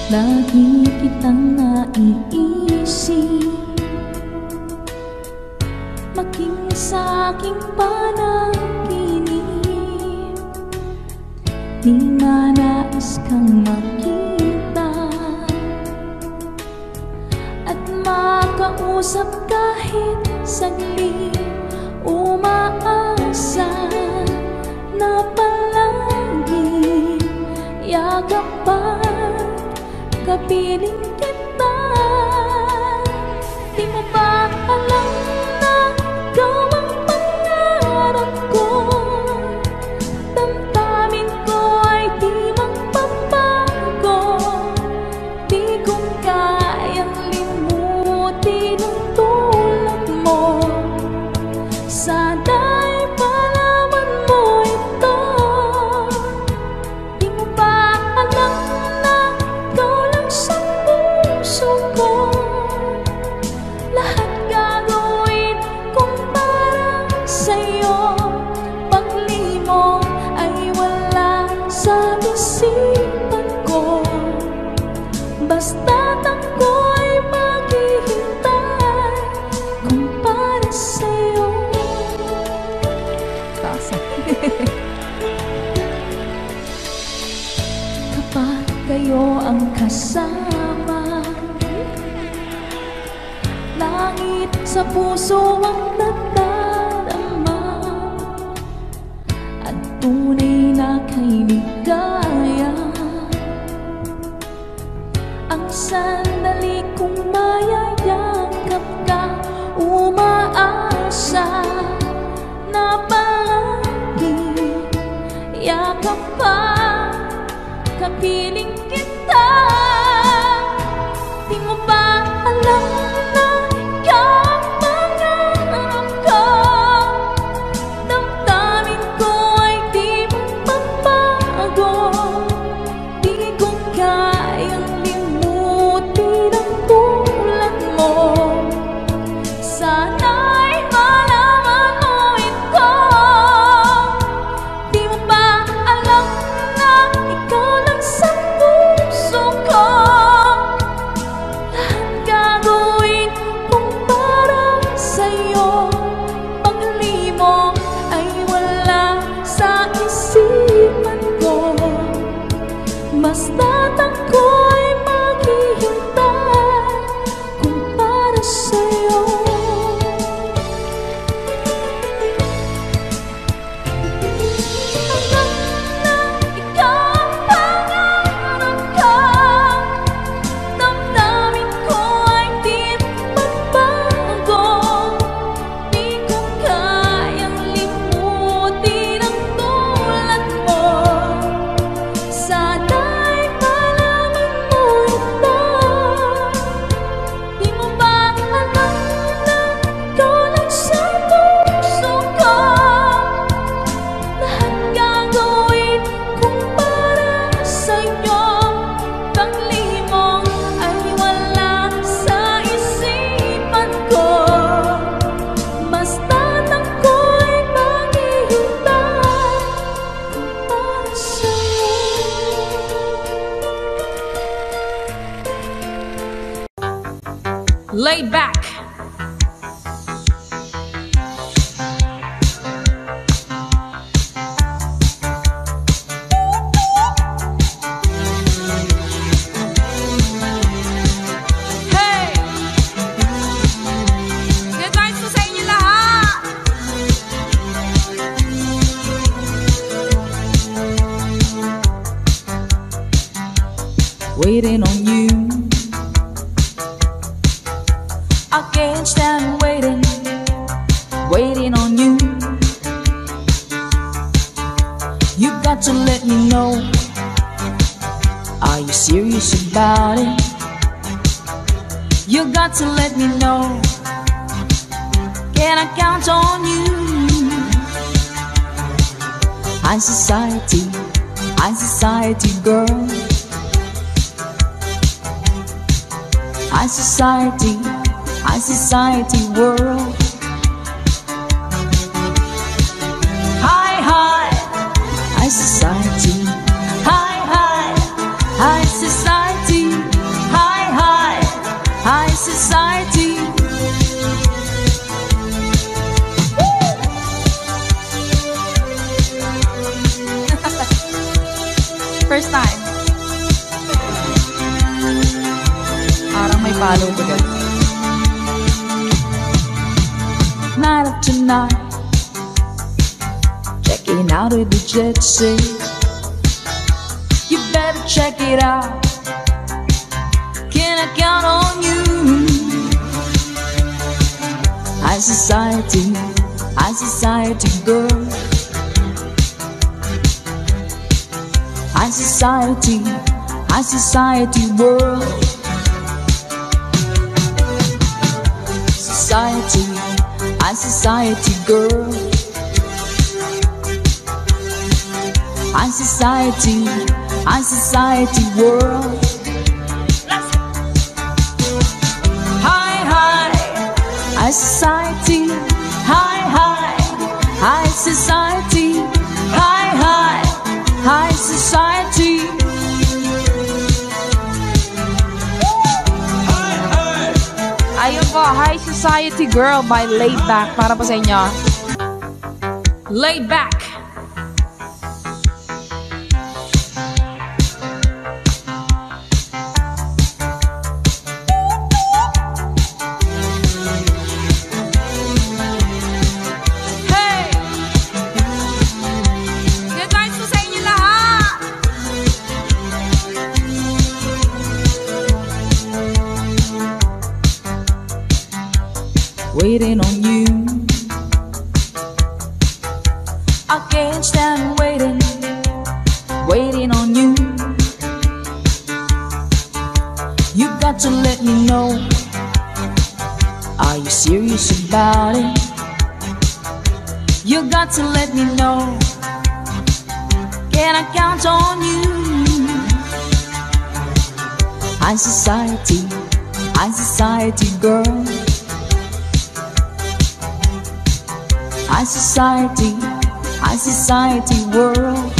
Lagi kitang naiisip, maging sa aking panaginip. Di na nais kang makita at makausap kahit saglit. Umaasa na palagi yakapan kapiling kita. Di mo ba alam na ikaw ang pangarap ko? Damdamin ko ay di magbabago. Di ko kayang limutin ang tulad mo. Sana'y malaman mo ito. Di mo ba alam na ikaw lang sa buhay isipan ko, basta't ako'y maghihintay kung para sa'yo. Kapag kayo ang kasama, langit sa puso ang nadarama, at tunay na kay ligaya. Ang sandali kong mayayakap ka, umaasa na palagi yakap pa, kapiling kita. Di mo ba alam na ikaw ang pangarap ko? Damdamin ko ay di magbabago. Di ko kayang limutin ang tulad mo. Sana'y malaman mo ito. Di mo ba alam na ikaw lang sa puso ko? Lahat gagawin kung para sa'yo. Pag-alimong ay wala sa isipan ko, basta't ako'y maghihintay kung para sa'yo. Alam na ikaw ang pangarap ko, damdamin ko ay di magbago. Di ko kayang limutin ang tulad mo. Sana'y malaman mo ito. Di mo ba alam na ikaw lang sa puso ko? Lahat gagawin kung para sa'yo. Pag-limong ay wala sa isipan ko, basta't ako'y maghihintay kung para sa'yo. Laid back. Hey! Good vibes po sa inyo lahat! Waiting on you, I can't stand waiting, waiting on you. You got to let me know, are you serious about it? You got to let me know, can I count on you? High society girl. High society world. High society, high society, high society. First time. Parang may follow ko dyan. Night after night, checking out of the jet set. You better check it out, can I count on you? High society girl. High society world. High society girl. High society world. High society, high society, high society. High Society Girl by Laid Back. Para po sa inyo. Laid back. Hey! Good night po sa inyo lahat! Waiting on you. I can't stand waiting, waiting on you. You got to let me know. Are you serious about it? You got to let me know. Can I count on you? High society girl. High society world.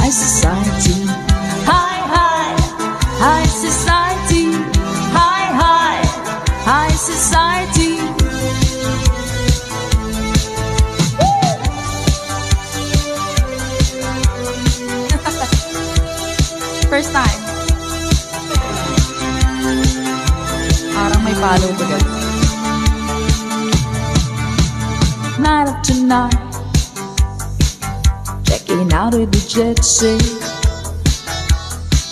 High society, high society, high society. First time. Parang may follow to guys. Night after night, checking out of the jet set.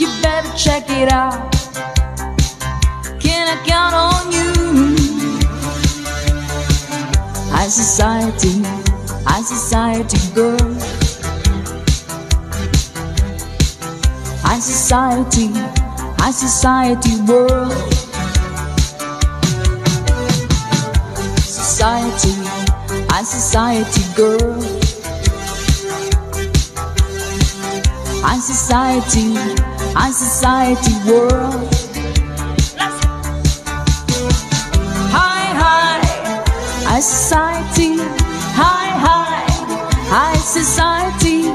You better check it out. Can I count on you? High society girl. High society world. Society girl. High society world. High society, high society,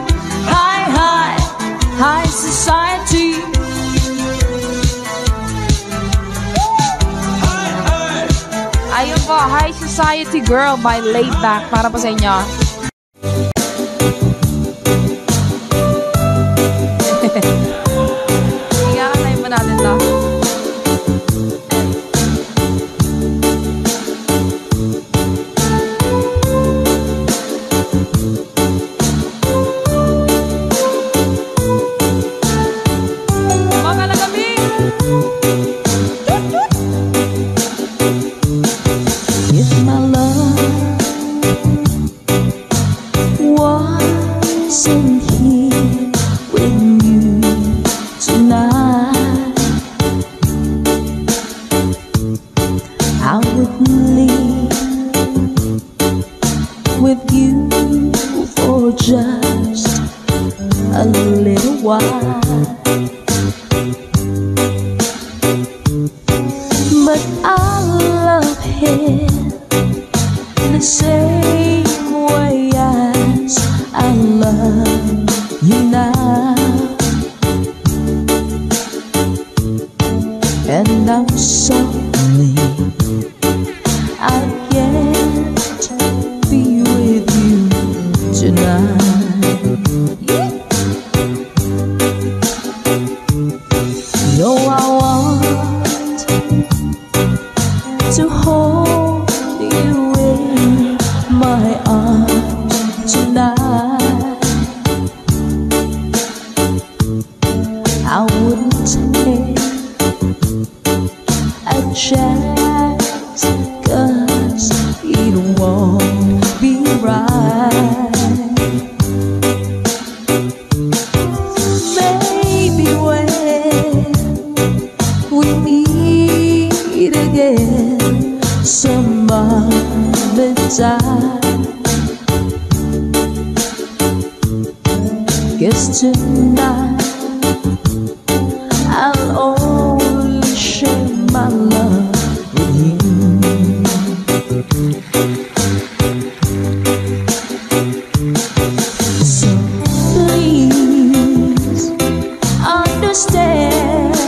high society. Ayun po, High Society Girl by Laid Back. Para po sa inyo. Iyakanayin pa natin to. Mga lagabing! If my love wasn't here with you tonight, I would leave with you for just a little while. But I love him the same way as I love you now. And I'm sorry I can't be with you tonight. No, I want to hold you in my arms tonight. I wouldn't take a chance, 'cause it won't be right. Maybe when we meet again some other time, 'cause tonight I'll only share my love with you. So please understand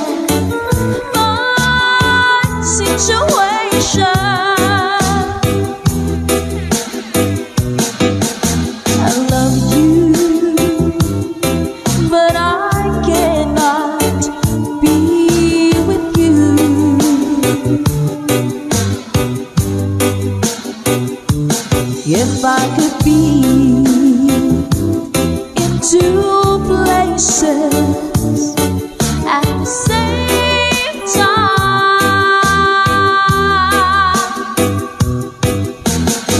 into places at the same time.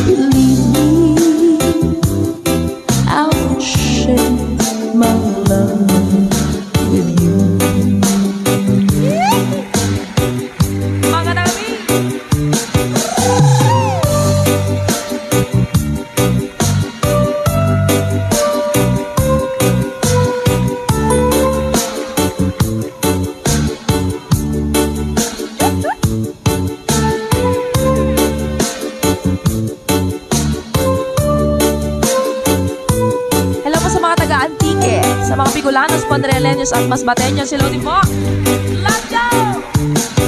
Believe me, I would share my love with you. Mga dami! Hello po sa mga taga-Antique, sa mga Bicolanos, Pondereleños at Masbateños. Hello din po! Let's go!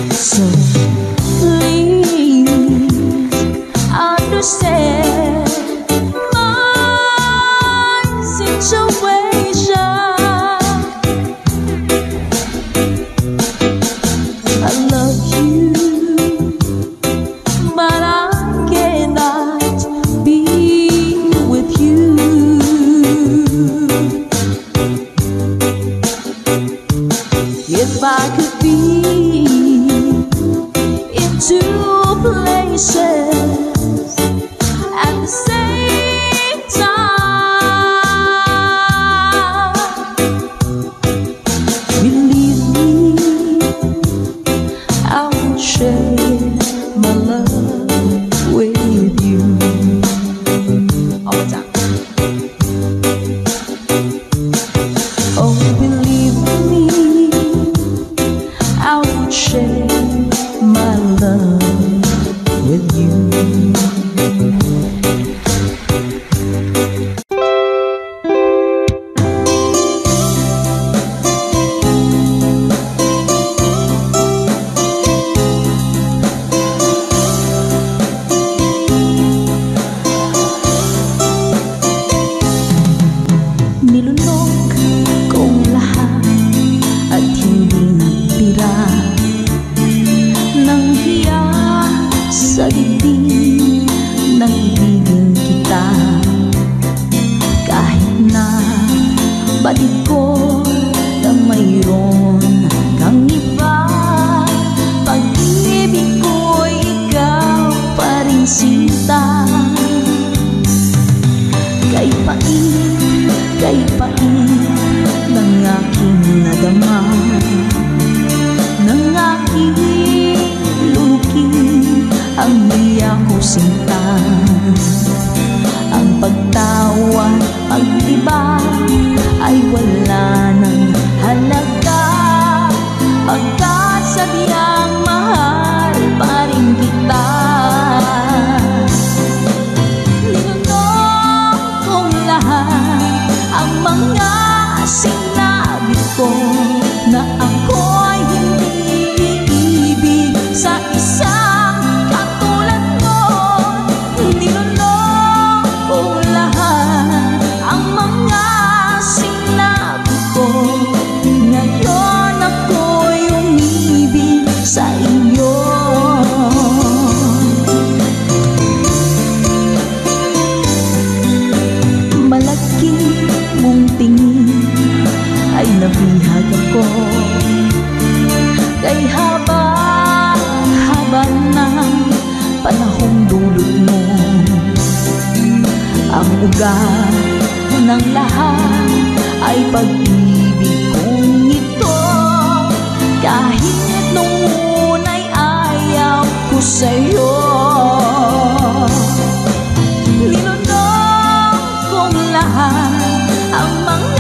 So please understand my situation. I love you, but I cannot be with you. If I could be in two places at the same time, believe me, I will share my love with you. Oh, what's up? Oh, believe me, I would share my love with you. Nilunok kong lahat at hindi natira nang hiya sa dibdib ng ibigin kita. Kahit na batid ko na mayroon kang iba, pag-ibig ko'y ikaw pa rin sinta. Kay pait ng aking nadama, ng aking luki ang niya ko sinta. Ang pagtawa, pag-iba ay wala ng halaga, pagkat sadyang mahal pa rin kita. Ninunong kong lahat ang mga sinabi ko na ako'y hindi iibig sa isang katulad mo. Ninunong kong lahat ang mga sinabi ko. Ngayon ako'y umibig sa iyo. Malaki mong tingin ay nabihag ako, kay haba ng panahong dulot mo. Ang ugat ng lahat ay pag-ibig kong ito, kahit nung una'y ayaw ko sa'yo. Ninunong kong lahat ang mga